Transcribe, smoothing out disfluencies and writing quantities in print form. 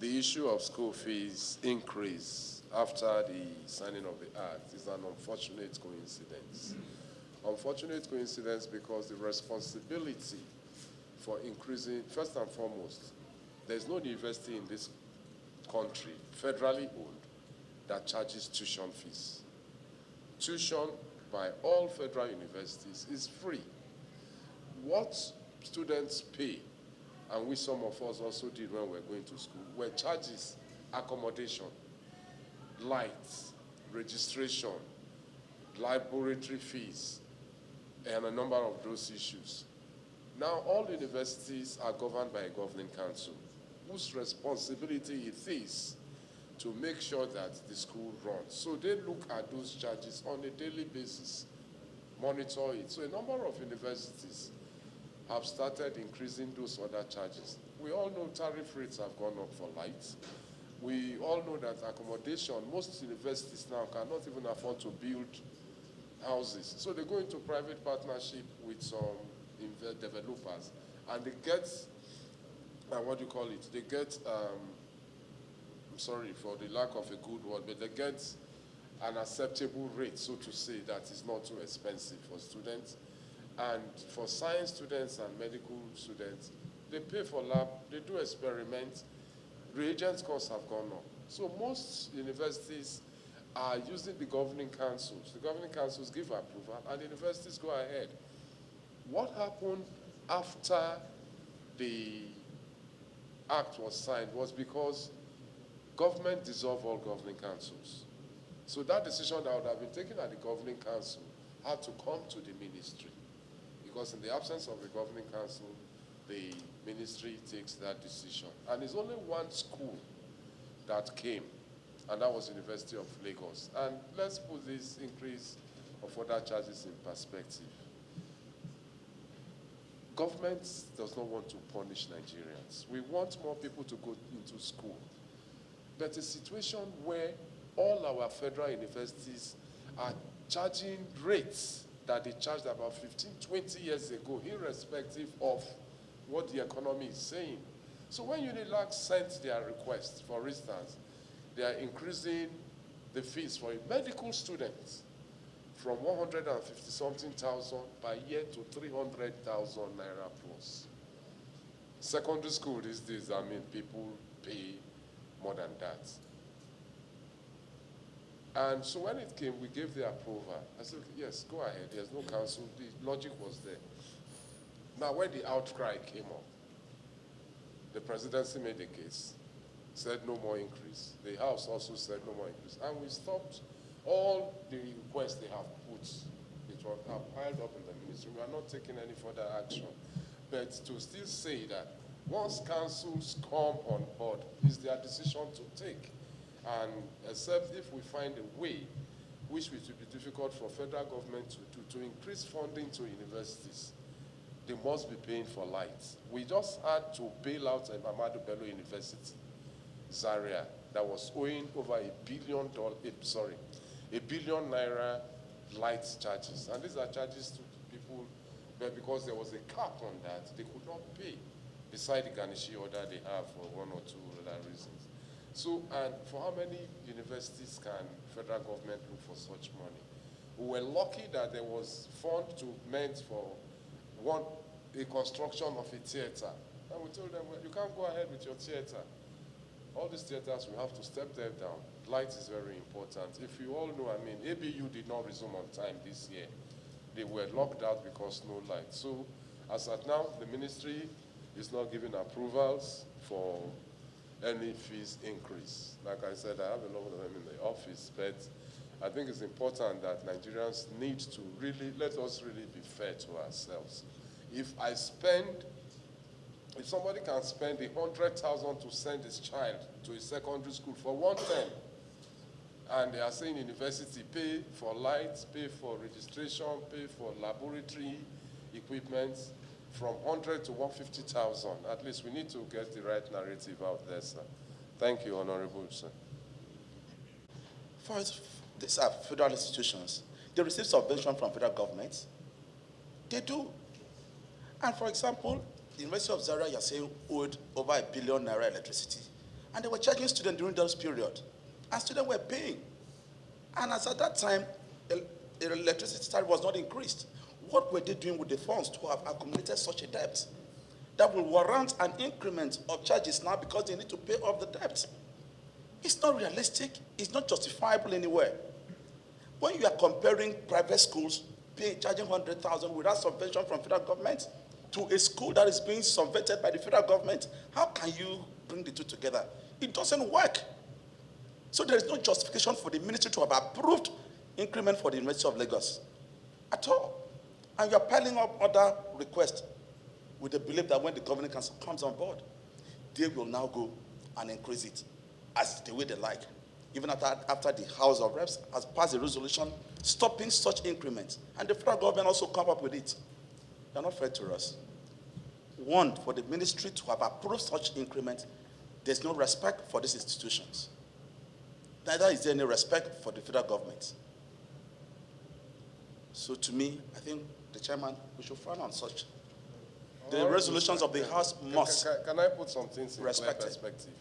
The issue of school fees increase after the signing of the act is an unfortunate coincidence. Unfortunate coincidence because the responsibility for increasing, first and foremost, there's no university in this country, federally owned, that charges tuition fees. Tuition by all federal universities is free. What students pay, and we some of us also did when we were going to school, were charges, accommodation, lights, registration, laboratory fees, and a number of those issues. Now all universities are governed by a governing council whose responsibility it is to make sure that the school runs. So they look at those charges on a daily basis, monitor it. So a number of universities have started increasing those other charges. We all know tariff rates have gone up for lights. We all know that accommodation, most universities now cannot even afford to build houses. So they go into private partnership with some developers, and they get, what do you call it? They get, I'm sorry for the lack of a good word, but they get an acceptable rate, so to say, that is not too expensive for students. And for science students and medical students, they pay for lab, they do experiments, reagents costs have gone up. So most universities are using the governing councils. The governing councils give approval, and the universities go ahead. What happened after the act was signed was because government dissolved all governing councils. So that decision that would have been taken at the governing council had to come to the ministry, because in the absence of the governing council, the ministry takes that decision. And it's only one school that came, and that was University of Lagos. And let's put this increase of other charges in perspective. Government does not want to punish Nigerians. We want more people to go into school. But a situation where all our federal universities are charging rates that they charged about 15, 20 years ago, irrespective of what the economy is saying. So when UNILAG sent their request, for instance, they are increasing the fees for a medical student from 150-something thousand per year to 300,000 naira plus. Secondary school these days, I mean, people pay more than that. And so when it came, we gave the approval. I said, okay, yes, go ahead. There's no council. The logic was there. Now, when the outcry came up, the presidency made a case, said no more increase. The House also said no more increase. And we stopped all the requests they have put. It was piled up in the ministry. We are not taking any further action. But to still say that once councils come on board, it's their decision to take. And except if we find a way, which it will be difficult for federal government to increase funding to universities, they must be paying for lights. We just had to bail out Ahmadu Bello University, Zaria, that was owing over $1 billion naira light charges. And these are charges to people, but because there was a cap on that, they could not pay, beside the Ganishi order they have for one or two other reasons. So, and for how many universities can federal government look for such money? We were lucky that there was fund meant for a construction of a theater. And we told them, well, you can't go ahead with your theater. All these theaters, we have to step them down. Light is very important. If you all know, I mean, ABU did not resume on time this year. They were locked out because no light. So, as at now, the ministry is not giving approvals for any fees increase. Like I said, I have a lot of them in the office, but I think it's important that Nigerians need to really, let us really be fair to ourselves. If somebody can spend 100,000 to send his child to a secondary school for one term, and they are saying university, pay for lights, pay for registration, pay for laboratory equipment, from 100 to 150,000. At least we need to get the right narrative out there, sir. Thank you, Honorable, sir. First, these are federal institutions. They receive subvention from federal government. They do. And for example, the University of Zaria, you're saying, owed over $1 billion naira electricity. And they were charging students during those periods. And students were paying. And as at that time, electricity tariff was not increased. What were they doing with the funds to have accumulated such a debt that will warrant an increment of charges now because they need to pay off the debt? It's not realistic. It's not justifiable anywhere. When you are comparing private schools charging 100,000 without subvention from federal government to a school that is being subvented by the federal government, how can you bring the two together? It doesn't work. So there is no justification for the ministry to have approved increment for the University of Lagos at all. And you are piling up other requests with the belief that when the governing council comes on board, they will now go and increase it as the way they like. Even after the House of Reps has passed a resolution stopping such increments. And the federal government also come up with it. They're not fair to us. One, for the ministry to have approved such increment, there's no respect for these institutions. Neither is there any respect for the federal government. So to me, I think the chairman, we should frown on such. The resolutions of the House must Can I put some things in clear respect it. perspective?